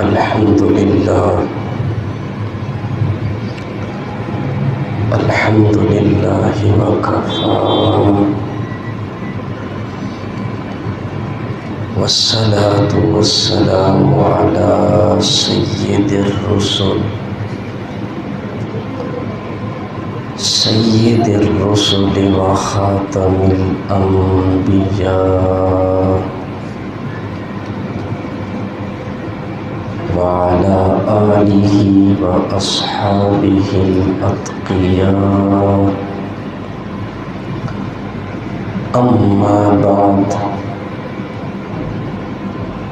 الحمد لله وكفى والصلاة والسلام على سيد الرسل وخاتم الأنبياء وعلى آله وأصحابه الأتقياء. أما بعد،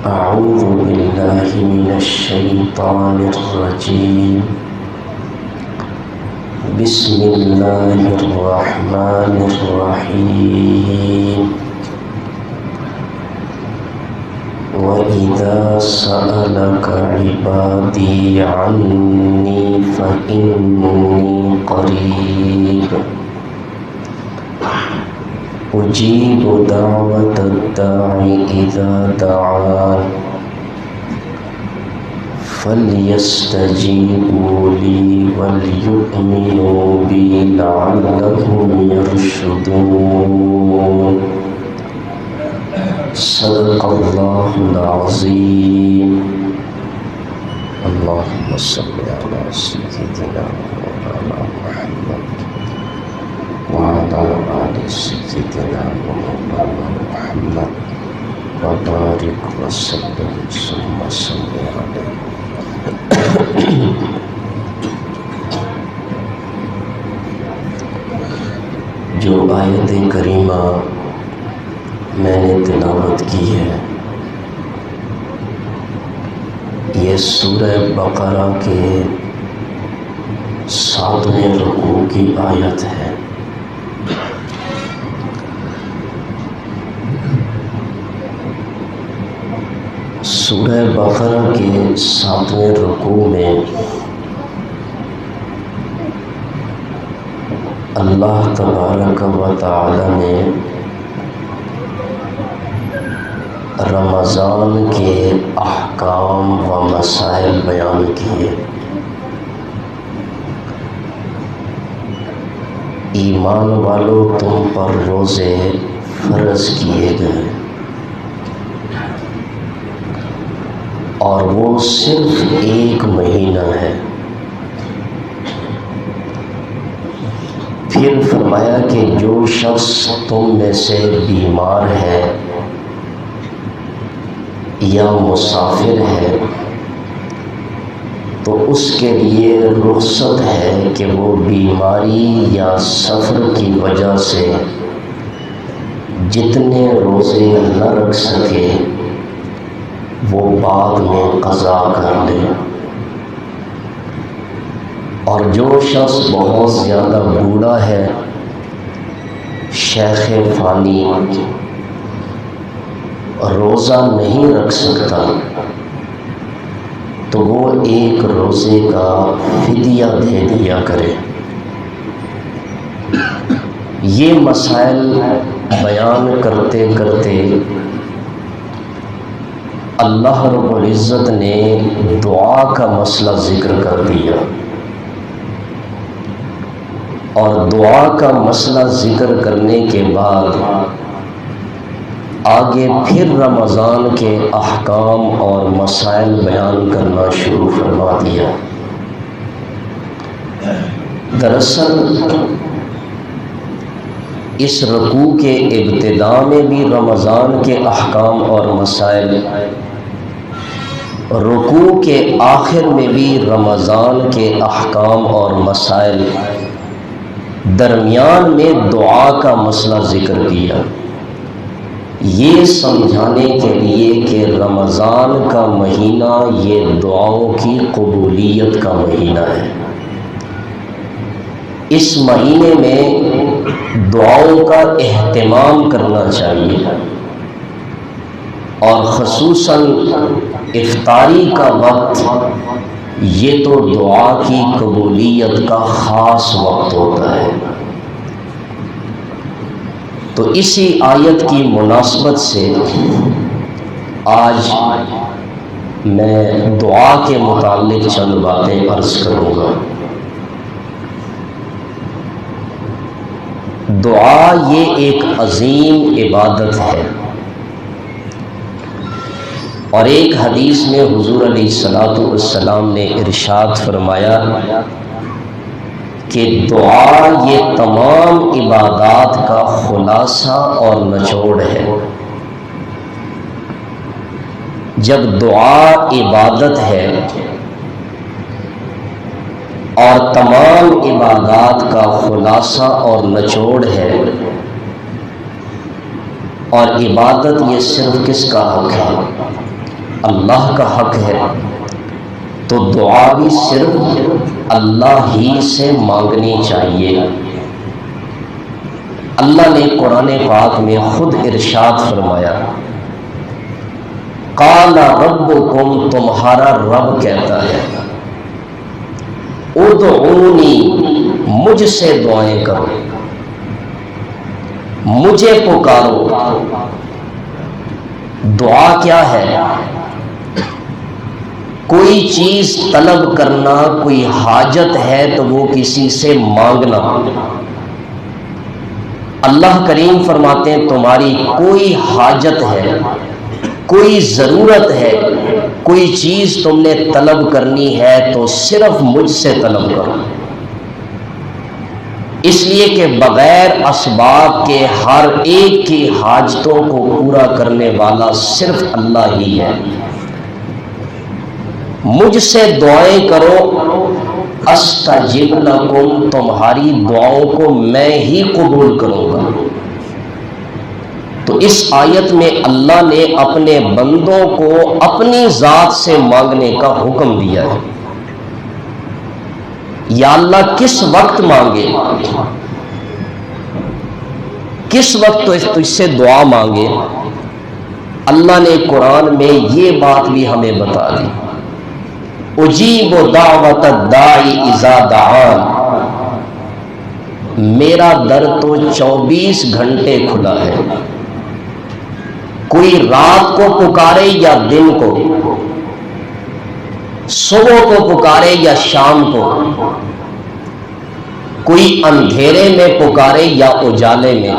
أعوذ بالله من الشيطان الرجيم. بسم الله الرحمن الرحيم. وَإِذَا سَأَلَكَ عِبَادِي عَنِّي فَإِنِّي قَرِيبٌ أُجِيبُ دَعْوَةَ الدَّاعِ إِذَا دَعَانِ فَلْيَسْتَجِيبُوا لِي وَلْيُؤْمِنُوا بِي لَعَلَّهُمْ يَرْشُدُونَ. صدق اللہ العظیم. اللہم صل علی سیدنا مولانا محمد وعلی آل سیدنا مولانا محمد وبارک وسلم ثم صل علیہ. جو آیت کریمہ میں نے تلاوت کی ہے، یہ سورہ بقرہ کے 7ویں رکوع کی آیت ہے. سورہ بقرہ کے 7ویں رکوع میں اللہ تبارک و تعالی نے رمضان کے احکام و مسائل بیان کیے. ایمان والو، تم پر روزے فرض کیے گئے اور وہ صرف 1 مہینہ ہے. پھر فرمایا کہ جو شخص تم میں سے بیمار ہے یا مسافر ہے تو اس کے لیے رخصت ہے کہ وہ بیماری یا سفر کی وجہ سے جتنے روزے نہ رکھ سکے وہ بعد میں قضا کر لے. اور جو شخص بہت زیادہ بوڑھا ہے، شیخ فانی، روزہ نہیں رکھ سکتا تو وہ 1 روزے کا فدیہ دے دیا کرے. یہ مسائل بیان کرتے کرتے اللہ رب العزت نے دعا کا مسئلہ ذکر کر دیا، اور دعا کا مسئلہ ذکر کرنے کے بعد آگے پھر رمضان کے احکام اور مسائل بیان کرنا شروع فرما دیا. دراصل اس رکوع کے ابتدا میں بھی رمضان کے احکام اور مسائل، رکوع کے آخر میں بھی رمضان کے احکام اور مسائل، درمیان میں دعا کا مسئلہ ذکر کیا، یہ سمجھانے کے لیے کہ رمضان کا مہینہ یہ دعاؤں کی قبولیت کا مہینہ ہے. اس مہینے میں دعاؤں کا اہتمام کرنا چاہیے، اور خصوصاً افطاری کا وقت یہ تو دعا کی قبولیت کا خاص وقت ہوتا ہے. تو اسی آیت کی مناسبت سے آج میں دعا کے متعلق چند باتیں عرض کروں گا۔ دعا یہ ایک عظیم عبادت ہے، اور ایک حدیث میں حضور علیہ الصلوۃ والسلام نے ارشاد فرمایا کہ دعا یہ تمام عبادات کا خلاصہ اور نچوڑ ہے۔ جب دعا عبادت ہے اور تمام عبادات کا خلاصہ اور نچوڑ ہے، اور عبادت یہ صرف کس کا حق ہے؟ اللہ کا حق ہے، تو دعا بھی صرف اللہ ہی سے مانگنی چاہیے۔ اللہ نے قرآن پاک میں خود ارشاد فرمایا، قال ربکم، تمہارا رب کہتا ہے، ادعونی، مجھ سے دعائیں کرو، مجھے پکارو۔ دعا کیا ہے؟ کوئی چیز طلب کرنا، کوئی حاجت ہے تو وہ کسی سے مانگنا۔ اللہ کریم فرماتے ہیں تمہاری کوئی حاجت ہے، کوئی ضرورت ہے، کوئی چیز تم نے طلب کرنی ہے تو صرف مجھ سے طلب کرو، اس لیے کہ بغیر اسباب کے ہر ایک کی حاجتوں کو پورا کرنے والا صرف اللہ ہی ہے۔ مجھ سے دعائیں کرو، استجب لکم، تمہاری دعاؤں کو میں ہی قبول کروں گا۔ تو اس آیت میں اللہ نے اپنے بندوں کو اپنی ذات سے مانگنے کا حکم دیا ہے۔ یا اللہ کس وقت مانگے، کس وقت تجھ سے دعا مانگے؟ اللہ نے قرآن میں یہ بات بھی ہمیں بتا دی، اجیب دعوت الداعی اذا دعان، میرا در تو 24 گھنٹے کھلا ہے۔ کوئی رات کو پکارے یا دن کو، صبح کو پکارے یا شام کو، کوئی اندھیرے میں پکارے یا اجالے میں،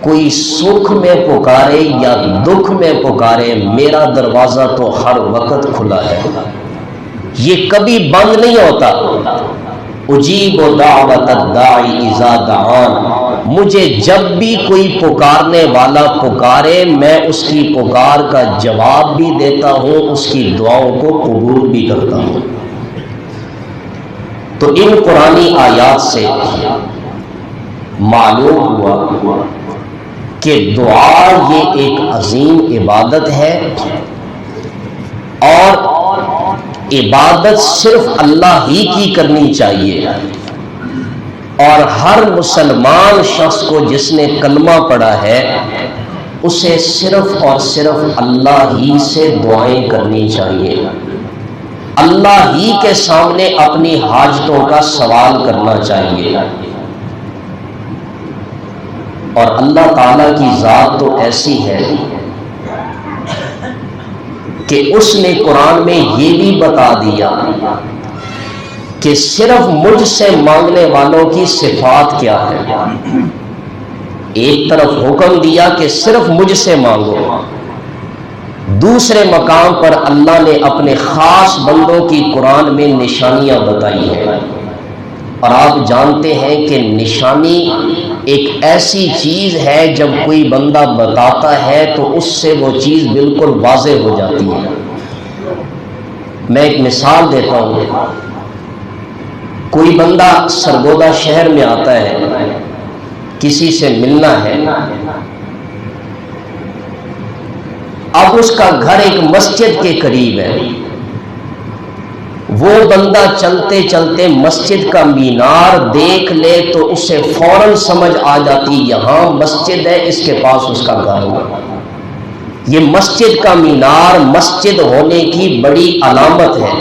کوئی سکھ میں پکارے یا دکھ میں پکارے، میرا دروازہ تو ہر وقت کھلا ہے، یہ کبھی بند نہیں ہوتا۔ اجیب دعوت الداعی اذا دعان، مجھے جب بھی کوئی پکارنے والا پکارے میں اس کی پکار کا جواب بھی دیتا ہوں، اس کی دعاؤں کو قبول بھی کرتا ہوں۔ تو ان قرآنی آیات سے معلوم ہوا کہ دعا یہ ایک عظیم عبادت ہے، اور عبادت صرف اللہ ہی کی کرنی چاہیے، اور ہر مسلمان شخص کو جس نے کلمہ پڑھا ہے اسے صرف اور صرف اللہ ہی سے دعائیں کرنی چاہیے، اللہ ہی کے سامنے اپنی حاجتوں کا سوال کرنا چاہیے۔ اور اللہ تعالیٰ کی ذات تو ایسی ہے کہ اس نے قرآن میں یہ بھی بتا دیا کہ صرف مجھ سے مانگنے والوں کی صفات کیا ہے۔ ایک طرف حکم دیا کہ صرف مجھ سے مانگو، دوسرے مقام پر اللہ نے اپنے خاص بندوں کی قرآن میں نشانیاں بتائی ہیں، اور آپ جانتے ہیں کہ نشانی ایک ایسی چیز ہے جب کوئی بندہ بتاتا ہے تو اس سے وہ چیز بالکل واضح ہو جاتی ہے۔ میں ایک مثال دیتا ہوں، کوئی بندہ سرگودا شہر میں آتا ہے، کسی سے ملنا ہے، اب اس کا گھر ایک مسجد کے قریب ہے، وہ بندہ چلتے چلتے مسجد کا مینار دیکھ لے تو اسے فوراً سمجھ آ جاتی یہاں مسجد ہے، اس کے پاس اس کا گھر ہوگا۔ یہ مسجد کا مینار مسجد ہونے کی بڑی علامت ہے۔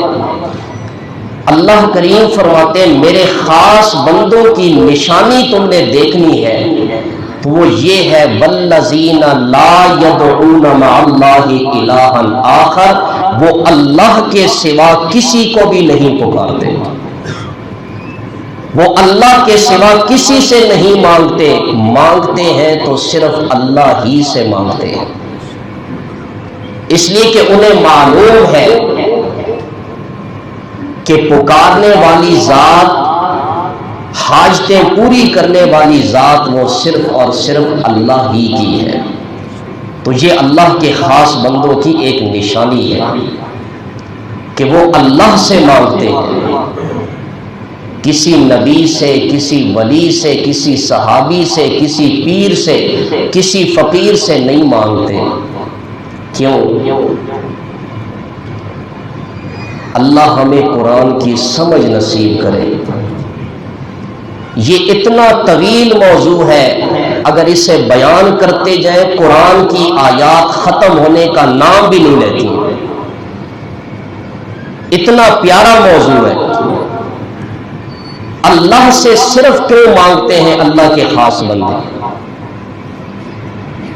اللہ کریم فرماتے ہیں میرے خاص بندوں کی نشانی تم نے دیکھنی ہے تو وہ یہ ہے والذین لا یدعون مع اللہ الہا آخر، وہ اللہ کے سوا کسی کو بھی نہیں پکارتے، وہ اللہ کے سوا کسی سے نہیں مانگتے، مانگتے ہیں تو صرف اللہ ہی سے مانگتے ہیں، اس لیے کہ انہیں معلوم ہے کہ پکارنے والی ذات، حاجتیں پوری کرنے والی ذات وہ صرف اور صرف اللہ ہی کی ہے۔ تو یہ اللہ کے خاص بندوں کی ایک نشانی ہے کہ وہ اللہ سے مانگتے ہیں، کسی نبی سے، کسی ولی سے، کسی صحابی سے، کسی پیر سے، کسی فقیر سے نہیں مانگتے۔ کیوں؟ اللہ ہمیں قرآن کی سمجھ نصیب کرے۔ یہ اتنا طویل موضوع ہے، اگر اسے بیان کرتے جائیں قرآن کی آیات ختم ہونے کا نام بھی نہیں لیتی، اتنا پیارا موضوع ہے۔ اللہ سے صرف کیوں مانگتے ہیں اللہ کے خاص بندے؟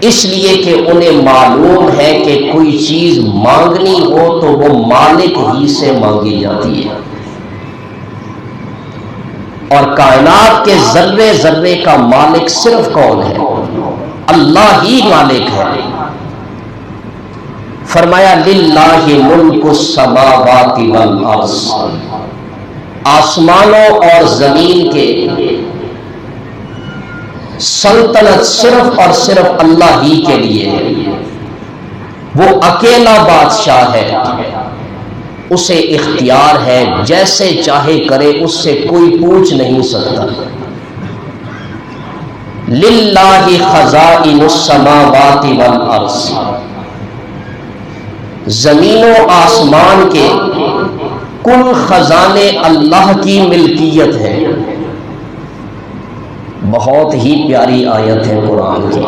اس لیے کہ انہیں معلوم ہے کہ کوئی چیز مانگنی ہو تو وہ مالک ہی سے مانگی جاتی ہے، اور کائنات کے ذرے ذرے کا مالک صرف کون ہے؟ اللہ ہی مالک ہے۔ فرمایا للہ ملک السماوات والارض، آسمانوں اور زمین کے سلطنت صرف اور صرف اللہ ہی کے لیے ہے، وہ اکیلا بادشاہ ہے، اسے اختیار ہے، جیسے چاہے کرے، اس سے کوئی پوچھ نہیں سکتا۔ للہ خزائن السماوات والارض، زمین و آسمان کے کل خزانے اللہ کی ملکیت ہے۔ بہت ہی پیاری آیت ہے قرآن کی۔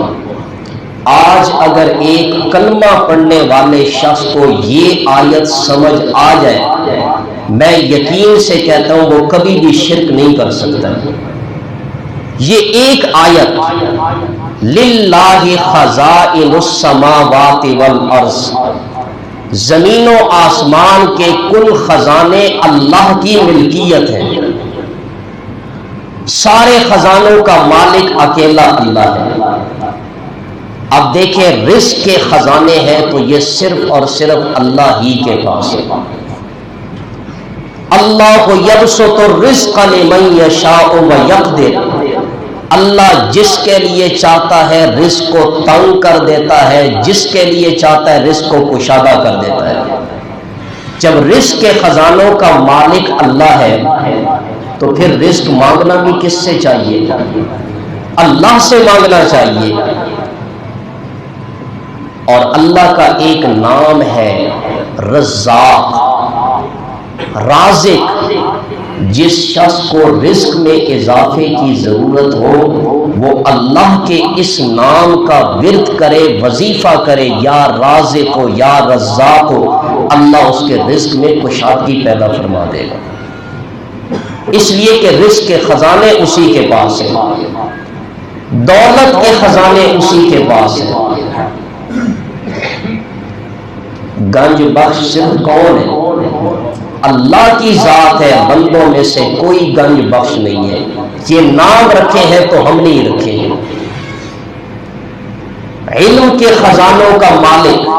آج اگر ایک کلمہ پڑھنے والے شخص کو یہ آیت سمجھ آ جائے، میں یقین سے کہتا ہوں وہ کبھی بھی شرک نہیں کر سکتا۔ یہ ایک آیت للہ خزائن السماوات والارض، زمین و آسمان کے کل خزانے اللہ کی ملکیت ہیں، سارے خزانوں کا مالک اکیلا اللہ ہے۔ اب دیکھیں رزق کے خزانے ہیں تو یہ صرف اور صرف اللہ ہی کے پاس ہے۔ اللہ یبسط الرزق لمن یشاء ویقدر، اللہ جس کے لیے چاہتا ہے رزق کو تنگ کر دیتا ہے، جس کے لیے چاہتا ہے رزق کو کشادہ کر دیتا ہے۔ جب رزق کے خزانوں کا مالک اللہ ہے تو پھر رزق مانگنا بھی کس سے چاہیے؟ اللہ سے مانگنا چاہیے۔ اور اللہ کا ایک نام ہے رزاق، رازق۔ جس شخص کو رزق میں اضافے کی ضرورت ہو وہ اللہ کے اس نام کا ورد کرے، وظیفہ کرے، یا رازق ہو یا رزاق ہو، اللہ اس کے رزق میں کشادگی پیدا فرما دے گا، اس لیے کہ رزق کے خزانے اسی کے پاس ہیں، دولت کے خزانے اسی کے پاس ہیں۔ گنج بخش صرف کون ہے؟ اللہ کی ذات ہے، بندوں میں سے کوئی گنج بخش نہیں ہے۔ یہ نام رکھے ہیں تو ہم نہیں رکھے ہیں۔ علم کے خزانوں کا مالک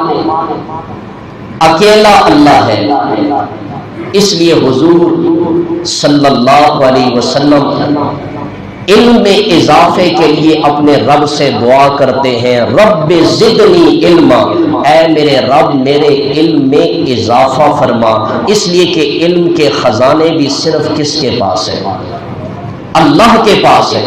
اکیلا اللہ ہے، اس لیے حضور صلی اللہ علیہ وسلم علم میں اضافے کے لیے اپنے رب سے دعا کرتے ہیں، رب زدنی علما، اے میرے رب میرے علم میں اضافہ فرما، اس لیے کہ علم کے خزانے بھی صرف کس کے پاس ہے؟ اللہ کے پاس ہے۔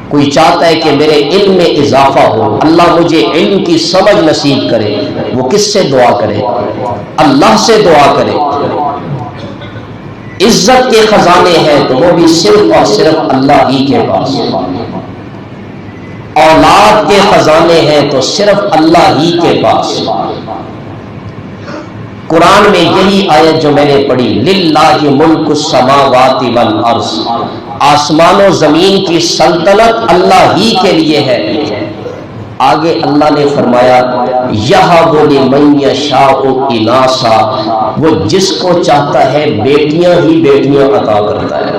کوئی چاہتا ہے کہ میرے علم میں اضافہ ہو، اللہ مجھے علم کی سمجھ نصیب کرے، وہ کس سے دعا کرے؟ اللہ سے دعا کرے۔ عزت کے خزانے ہیں تو وہ بھی صرف اور صرف اللہ ہی کے پاس ہے۔ اولاد کے خزانے ہیں تو صرف اللہ ہی کے پاس۔ قرآن میں یہی آیت جو میں نے پڑھی، للہ ملک السماوات والارض، آسمان و زمین کی سلطنت اللہ ہی کے لیے ہے۔ آگے اللہ نے فرمایا یہب لمن یشاء اناثا، وہ جس کو چاہتا ہے بیٹیاں ہی بیٹیاں عطا کرتا ہے،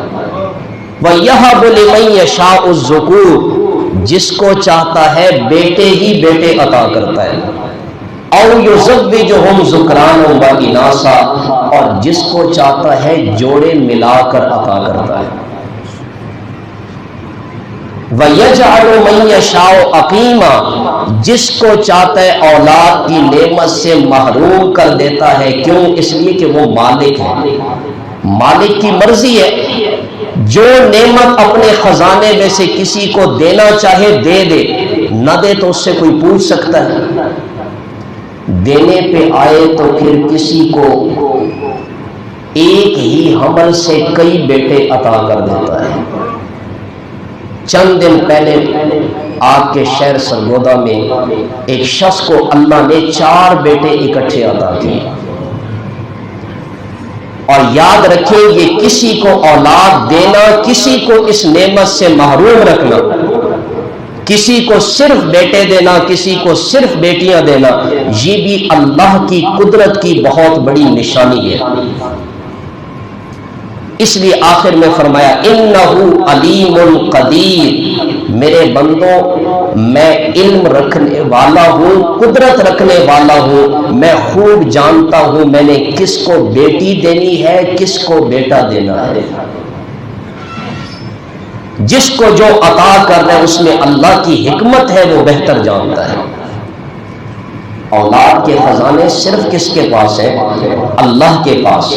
وَيَهَبُ لِمَن يَشَاءُ الذُّكُورَ، جس کو چاہتا ہے بیٹے ہی بیٹے عطا کرتا ہے، اَوْ يُزَوِّجُهُمْ ذُكْرَانًا وَإِنَاثًا، اور جس کو چاہتا ہے جوڑے ملا کر عطا کرتا ہے، وَيَجْعَلُ مَن يَشَاءُ عَقِيمًا، جس کو چاہتا ہے اولاد کی نعمت سے محروم کر دیتا ہے۔ کیوں؟ اس لیے کہ وہ مالک ہے، مالک کی مرضی ہے، جو نعمت اپنے خزانے میں سے کسی کو دینا چاہے دے دے، نہ دے تو اس سے کوئی پوچھ سکتا ہے؟ دینے پہ آئے تو پھر کسی کو ایک ہی حمل سے کئی بیٹے عطا کر دیتا ہے۔ چند دن پہلے آپ کے شہر سرگودا میں ایک شخص کو اللہ نے 4 بیٹے اکٹھے عطا کیے، اور یاد رکھیں یہ کسی کو اولاد دینا، کسی کو اس نعمت سے محروم رکھنا، کسی کو صرف بیٹے دینا، کسی کو صرف بیٹیاں دینا، یہ بھی اللہ کی قدرت کی بہت بڑی نشانی ہے۔ اس لیے آخر میں فرمایا انہ علیم قدیر، میرے بندوں میں علم رکھنے والا ہوں، قدرت رکھنے والا ہوں، میں خوب جانتا ہوں میں نے کس کو بیٹی دینی ہے، کس کو بیٹا دینا ہے۔ جس کو جو عطا کر رہے اس میں اللہ کی حکمت ہے، وہ بہتر جانتا ہے۔ اولاد کے خزانے صرف کس کے پاس ہیں؟ اللہ کے پاس۔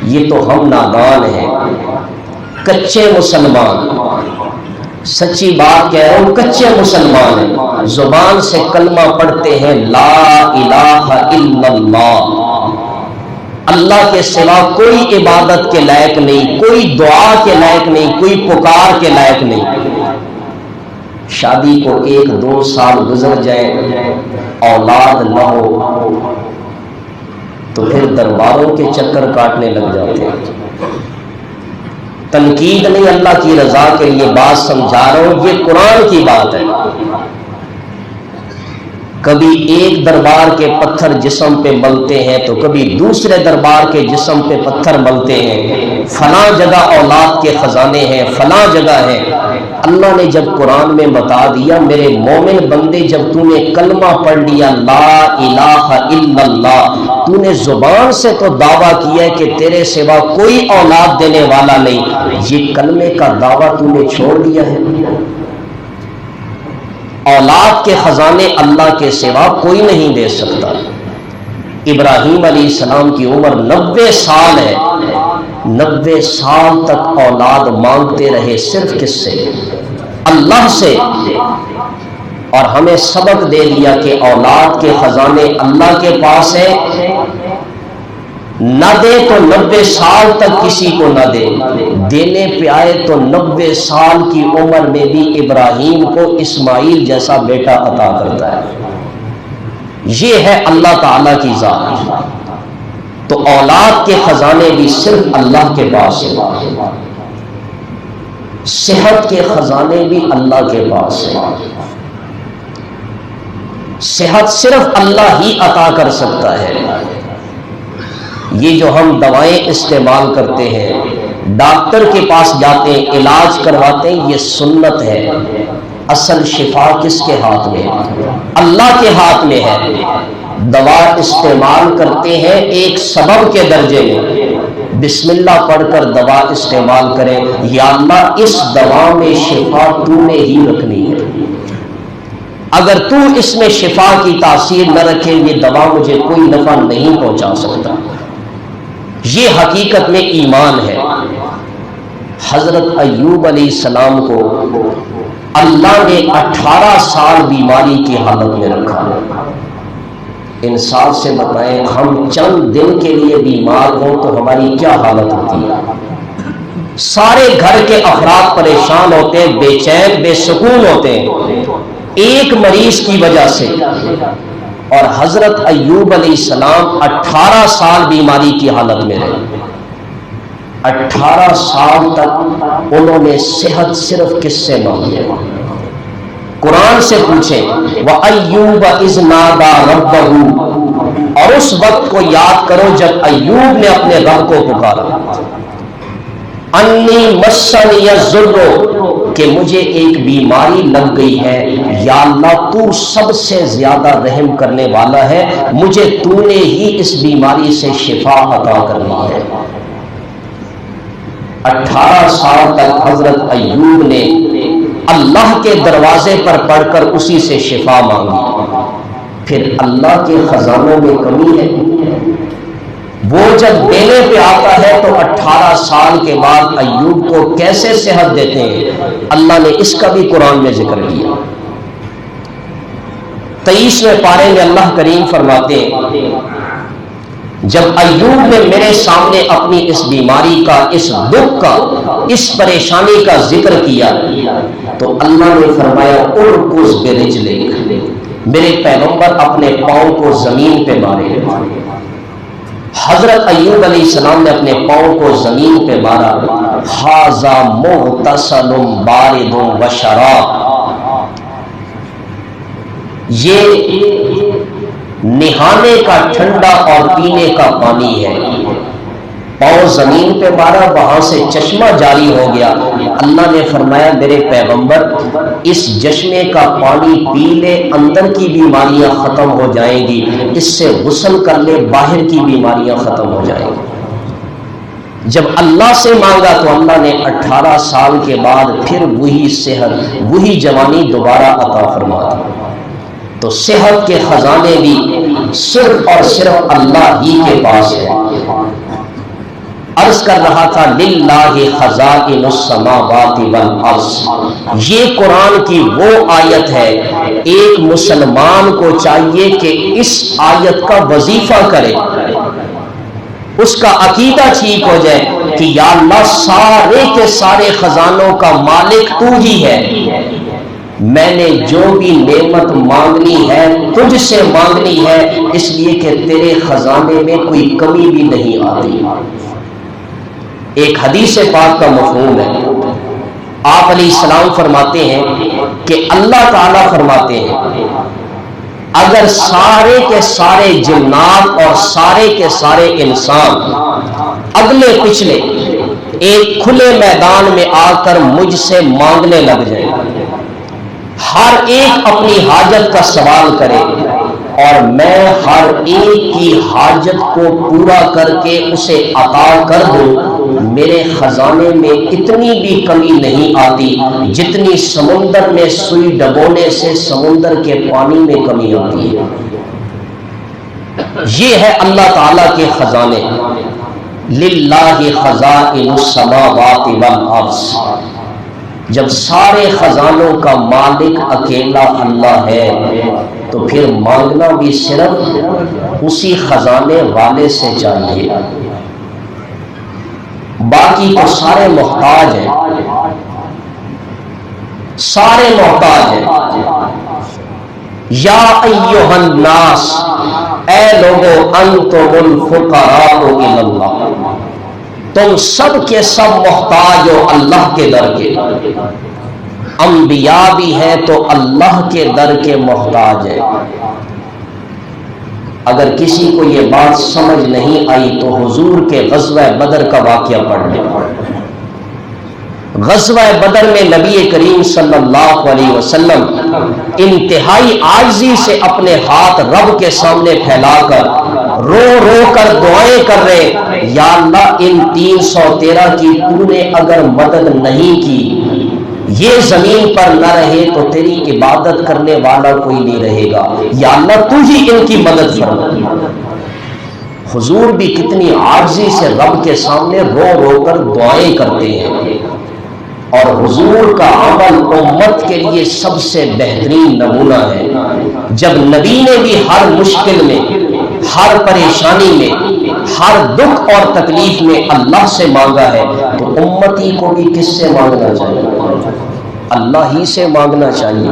یہ تو ہم نادان ہیں، کچے مسلمان، سچی بات کہہ رہا ہوں، کچے مسلمان ہیں، زبان سے کلمہ پڑھتے ہیں لا الہ الا اللہ، اللہ کے سوا کوئی عبادت کے لائق نہیں، کوئی دعا کے لائق نہیں، کوئی پکار کے لائق نہیں۔ شادی کو 1-2 سال گزر جائیں، اولاد نہ ہو تو پھر درباروں کے چکر کاٹنے لگ جاتے ہیں۔ تنقید نہیں، اللہ کی رضا کے لیے بات سمجھا رہا ہوں، یہ قرآن کی بات ہے۔ کبھی ایک دربار کے پتھر جسم پہ ملتے ہیں تو کبھی دوسرے دربار کے جسم پہ پتھر ملتے ہیں، فلاں جگہ اولاد کے خزانے ہیں، فلاں جگہ ہے۔ اللہ نے جب قرآن میں بتا دیا میرے مومن بندے، جب تو نے کلمہ پڑھ لیا لا الہ الا اللہ، تو نے زبان سے تو دعویٰ کیا ہے کہ تیرے سوا کوئی اولاد دینے والا نہیں، یہ کلمے کا دعویٰ تو نے چھوڑ دیا ہے۔ اولاد کے خزانے اللہ کے سوا کوئی نہیں دے سکتا۔ ابراہیم علیہ السلام کی عمر 90 سال ہے، 90 سال تک اولاد مانگتے رہے، صرف کس سے؟ اللہ سے، اور ہمیں سبق دے دیا کہ اولاد کے خزانے اللہ کے پاس ہے، نہ دے تو 90 سال تک کسی کو نہ دے، دینے پہ آئے تو 90 سال کی عمر میں بھی ابراہیم کو اسماعیل جیسا بیٹا عطا کرتا ہے۔ یہ ہے اللہ تعالیٰ کی ذات۔ تو اولاد کے خزانے بھی صرف اللہ کے پاس ہیں، صحت کے خزانے بھی اللہ کے پاس ہیں۔ صحت صرف اللہ ہی عطا کر سکتا ہے۔ یہ جو ہم دوائیں استعمال کرتے ہیں، ڈاکٹر کے پاس جاتے ہیں، علاج کرواتے ہیں، یہ سنت ہے۔ اصل شفا کس کے ہاتھ میں ہے؟ اللہ کے ہاتھ میں ہے۔ دوا استعمال کرتے ہیں ایک سبب کے درجے میں، بسم اللہ پڑھ کر دوا استعمال کریں، یا اللہ اس دوا میں شفا تو نے ہی رکھنی ہے، اگر تو اس میں شفا کی تاثیر نہ رکھے یہ دوا مجھے کوئی نفع نہیں پہنچا سکتا۔ یہ حقیقت میں ایمان ہے۔ حضرت ایوب علیہ السلام کو اللہ نے 18 سال بیماری کی حالت میں رکھا۔ انصاف سے بتائیں، ہم چند دن کے لیے بیمار ہوں تو ہماری کیا حالت ہوتی ہے؟ سارے گھر کے افراد پریشان ہوتے ہیں، بے چین بے سکون ہوتے ہیں، ایک مریض کی وجہ سے۔ اور حضرت ایوب علیہ السلام 18 سال بیماری کی حالت میں رہے. 18 سال تک انہوں نے صحت صرف کس سے مانگی؟ قرآن سے پوچھیں وَأَيُّوبَ إِذْ نَادَى رَبَّهُ، اور اس وقت کو یاد کرو جب ایوب نے اپنے رب کو پکارا. انی مسنی الضر، کہ مجھے ایک بیماری لگ گئی ہے، یا اللہ تو سب سے زیادہ رحم کرنے والا ہے، مجھے تو نے ہی اس بیماری سے شفا عطا کرنی ہے. 18 سال تک حضرت ایوب نے اللہ کے دروازے پر پڑھ کر اسی سے شفا مانگی. پھر اللہ کے خزانوں میں کمی ہے؟ وہ جب دینے پہ آتا ہے تو 18 سال کے بعد ایوب کو کیسے صحت دیتے ہیں؟ اللہ نے اس کا بھی قرآن میں ذکر کیا. 23ویں پارے میں اللہ کریم فرماتے ہیں جب ایوب نے میرے سامنے اپنی اس بیماری کا، اس دکھ کا، اس پریشانی کا ذکر کیا تو اللہ نے فرمایا ارکض برجلک، میرے پیغمبر اپنے پاؤں کو زمین پہ مارے. حضرت ایوب علیہ السلام نے اپنے پاؤں کو زمین پہ مارا. ھذا مغتسل بارد وشراب، یہ نہانے کا ٹھنڈا اور پینے کا پانی ہے. پاؤں زمین پہ مارا، وہاں سے چشمہ جاری ہو گیا. اللہ نے فرمایا میرے پیغمبر اس چشمے کا پانی پی لے، اندر کی بیماریاں ختم ہو جائیں گی، اس سے غسل کر لے، باہر کی بیماریاں ختم ہو جائیں گی. جب اللہ سے مانگا تو اللہ نے 18 سال کے بعد پھر وہی صحت، وہی جوانی دوبارہ عطا فرما دی. تو صحت کے خزانے بھی صرف اور صرف اللہ ہی کے پاس ہے. عرض کر رہا تھا للہ خزائن السماوات والارض، یہ قرآن کی وہ آیت ہے. ایک مسلمان کو چاہیے کہ اس آیت کا وظیفہ کرے، اس کا عقیدہ ٹھیک ہو جائے کہ یا اللہ سارے کے سارے خزانوں کا مالک تو ہی ہے، میں نے جو بھی نعمت مانگنی ہے تجھ سے مانگنی ہے، اس لیے کہ تیرے خزانے میں کوئی کمی بھی نہیں آتی. ایک حدیث پاک کا مفہوم ہے. آپ علیہ السلام فرماتے ہیں کہ اللہ تعالیٰ فرماتے ہیں اگر سارے کے سارے جنات اور سارے کے سارے انسان اگلے پچھلے ایک کھلے میدان میں آ کر مجھ سے مانگنے لگ جائیں، ہر ایک اپنی حاجت کا سوال کرے اور میں ہر ایک کی حاجت کو پورا کر کے اسے عطا کر دوں، میرے خزانے میں اتنی بھی کمی نہیں آتی جتنی سمندر میں سوئی ڈبونے سے سمندر کے پانی میں کمی آتی ہے. یہ ہے اللہ تعالیٰ کے خزانے. للہ خزائن السماوات والارض، جب سارے خزانوں کا مالک اکیلا اللہ ہے تو پھر مانگنا بھی صرف اسی خزانے والے سے چاہیے. باقی تو سارے محتاج ہیں، سارے محتاج ہیں. یا ایھا الناس، اے لوگو انتم الفقراء الی اللہ، تم سب کے سب محتاج ہو اللہ کے در کے. انبیاء بھی ہیں تو اللہ کے در کے محتاج ہیں. اگر کسی کو یہ بات سمجھ نہیں آئی تو حضور کے غزوہ بدر کا واقعہ پڑھ لیں. غزوہ بدر میں نبی کریم صلی اللہ علیہ وسلم انتہائی عاجزی سے اپنے ہاتھ رب کے سامنے پھیلا کر رو رو کر دعائیں کر رہے، یا اللہ ان 313 کی تو نے اگر مدد نہیں کی، یہ زمین پر نہ رہے تو تیری عبادت کرنے والا کوئی نہیں رہے گا، یا اللہ تو ہی ان کی مدد فرما. حضور بھی کتنی عاجزی سے رب کے سامنے رو رو کر دعائیں کرتے ہیں، اور حضور کا عمل امت کے لیے سب سے بہترین نمونہ ہے. جب نبی نے بھی ہر مشکل میں، ہر پریشانی میں، ہر دکھ اور تکلیف میں اللہ سے مانگا ہے تو امتی کو بھی کس سے مانگنا چاہیے؟ اللہ ہی سے مانگنا چاہیے.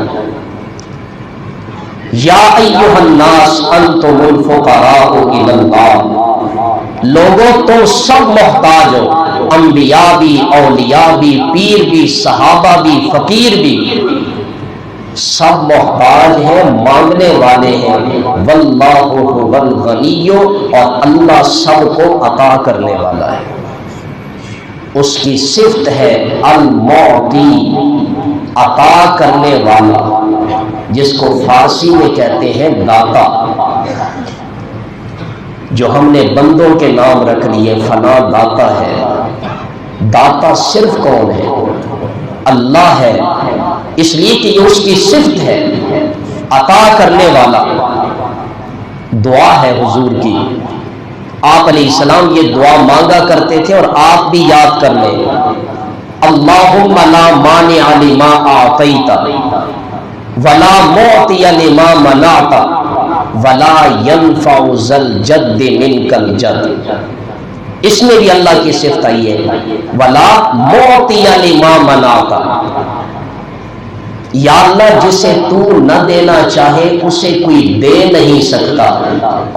یا ایھا الناس انتم الفقراء الی اللہ، لوگوں تم سب محتاج ہو، انبیاء بھی، اولیاء بھی، پیر بھی، صحابہ بھی، فقیر بھی، سب محتاج ہیں، مانگنے والے ہیں۔ واللہ هو الغنی، اور اللہ سب کو عطا کرنے والا ہے۔ اس کی صفت ہے المعطی، عطا کرنے والا، جس کو فارسی میں کہتے ہیں داتا۔ جو ہم نے بندوں کے نام رکھ لیے، فلاں داتا ہے، داتا صرف کون ہے؟ اللہ ہے، اس لیے کہ یہ اس کی صفت ہے، عطا کرنے والا۔ دعا ہے حضور کی، آپ علیہ السلام یہ دعا مانگا کرتے تھے، اور آپ بھی یاد کر لیں، اللہم لا مانع لما اعطیت ولا معطی لما منعت ولا ينفع ذا الجد منک الجد۔ اس میں بھی اللہ کی صفت آئی ہے، ولا معطی لما منعت، یا اللہ جسے تو نہ دینا چاہے اسے کوئی دے نہیں سکتا،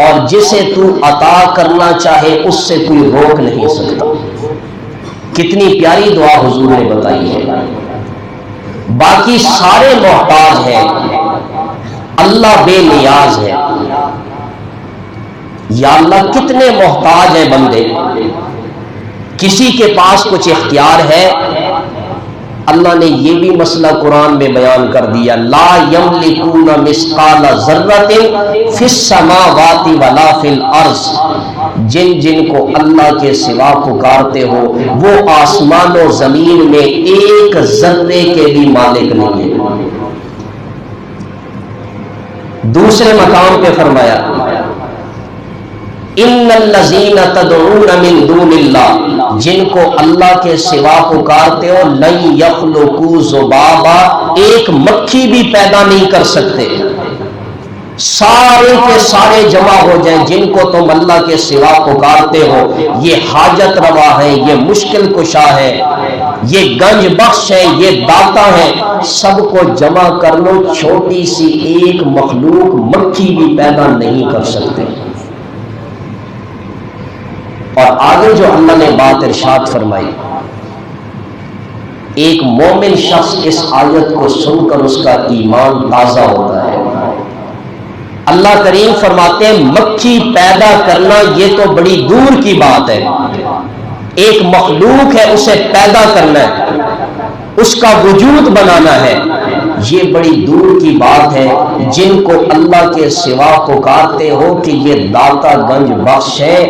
اور جسے تو عطا کرنا چاہے اس سے کوئی روک نہیں سکتا۔ کتنی پیاری دعا حضور نے بتائی ہے۔ باقی سارے محتاج ہیں، اللہ بے نیاز ہے۔ یا اللہ کتنے محتاج ہیں بندے، کسی کے پاس کچھ اختیار ہے، اللہ نے یہ بھی مسئلہ قرآن میں بیان کر دیا، لا یملکون مثقال ذرۃ فی السماوات ولا فی الارض، جن جن کو اللہ کے سوا پکارتے ہو وہ آسمان و زمین میں ایک ذرے کے بھی مالک نہیں ہے۔ دوسرے مقام پہ فرمایا، ان الذین تدعون من دون اللہ، جن کو اللہ کے سوا پکارتے ہو، لن یخلقوا ذبابا، ایک مکھی بھی پیدا نہیں کر سکتے۔ سارے کے سارے جمع ہو جائیں، جن کو تم اللہ کے سوا پکارتے ہو، یہ حاجت روا ہے، یہ مشکل کشا ہے، یہ گنج بخش ہے، یہ داتا ہے، سب کو جمع کر لو، چھوٹی سی ایک مخلوق مکھی بھی پیدا نہیں کر سکتے۔ اور آگے جو اللہ نے بات ارشاد فرمائی، ایک مومن شخص اس آیت کو سن کر اس کا ایمان تازہ ہوتا ہے۔ اللہ کریم فرماتے ہیں مکھی پیدا کرنا یہ تو بڑی دور کی بات ہے، ایک مخلوق ہے اسے پیدا کرنا ہے، اس کا وجود بنانا ہے، یہ بڑی دور کی بات ہے۔ جن کو اللہ کے سوا پکارتے ہو کہ یہ داتا گنج بخش ہے،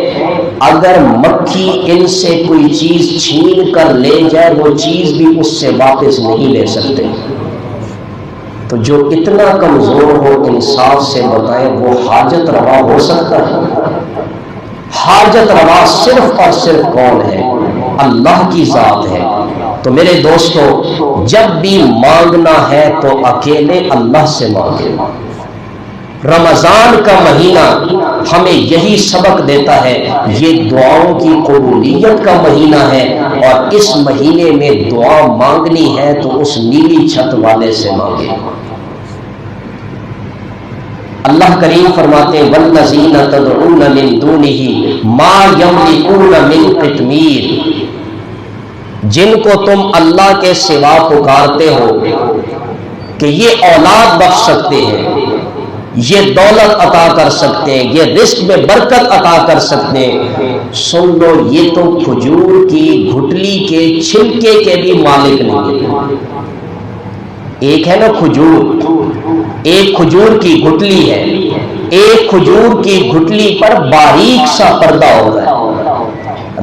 اگر مکھی ان سے کوئی چیز چھین کر لے جائے وہ چیز بھی اس سے واپس نہیں لے سکتے۔ تو جو اتنا کمزور ہو انصاف سے بتائیں وہ حاجت روا ہو سکتا ہے؟ حاجت روا صرف اور صرف کون ہے؟ اللہ کی ذات ہے۔ تو میرے دوستو، جب بھی مانگنا ہے تو اکیلے اللہ سے مانگے۔ رمضان کا مہینہ ہمیں یہی سبق دیتا ہے، یہ دعاؤں کی قبولیت کا مہینہ ہے، اور اس مہینے میں دعا مانگنی ہے تو اس نیلی چھت والے سے مانگے۔ اللہ کریم فرماتے ہیں والذین تدعون من دونہ ما یملکون من قطمیر، جن کو تم اللہ کے سوا پکارتے ہو کہ یہ اولاد بخش سکتے ہیں، یہ دولت عطا کر سکتے ہیں، یہ رزق میں برکت عطا کر سکتے ہیں، سن لو یہ تو کھجور کی گھٹلی کے چھلکے کے بھی مالک نہیں ہے۔ ایک ہے نا کھجور، ایک کھجور کی گھٹلی ہے، ایک کھجور کی گھٹلی پر باریک سا پردہ ہوتا ہے۔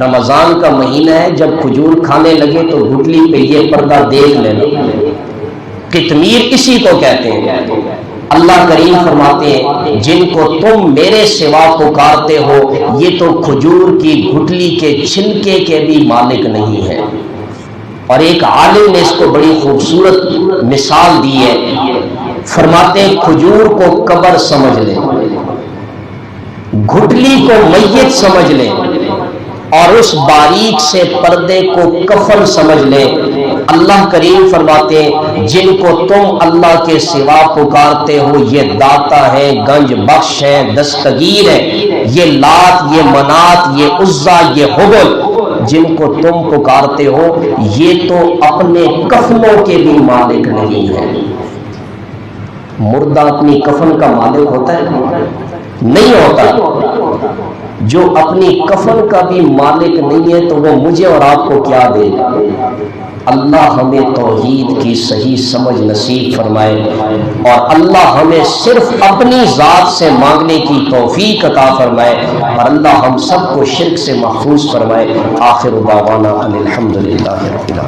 رمضان کا مہینہ ہے، جب کھجور کھانے لگے تو گھٹلی پہ یہ پردہ دیکھ لینا، قطمیر اسی کو کہتے ہیں۔ اللہ کریم فرماتے ہیں جن کو تم میرے سوا پکارتے ہو یہ تو کھجور کی گھٹلی کے چھلکے کے بھی مالک نہیں ہے۔ اور ایک عالم نے اس کو بڑی خوبصورت مثال دی ہے، فرماتے ہیں کھجور کو قبر سمجھ لیں، گھٹلی کو میت سمجھ لیں، اور اس باریک سے پردے کو کفن سمجھ لیں، اللہ کریم فرماتے ہیں جن کو تم اللہ کے سوا پکارتے ہو یہ داتا ہے، گنج بخش ہے، دستگیر ہے، یہ لات، یہ منات، یہ عزا، یہ حبل، جن کو تم پکارتے ہو یہ تو اپنے کفنوں کے بھی مالک نہیں ہے۔ مردہ اپنی کفن کا مالک ہوتا ہے؟ نہیں ہوتا۔ جو اپنی کفن کا بھی مالک نہیں ہے تو وہ مجھے اور آپ کو کیا دے گا؟ اللہ ہمیں توحید کی صحیح سمجھ نصیب فرمائے اور اللہ ہمیں صرف اپنی ذات سے مانگنے کی توفیق عطا فرمائے اور اللہ ہم سب کو شرک سے محفوظ فرمائے۔ آخر دعوانا ان الحمدللہ رب العالمین۔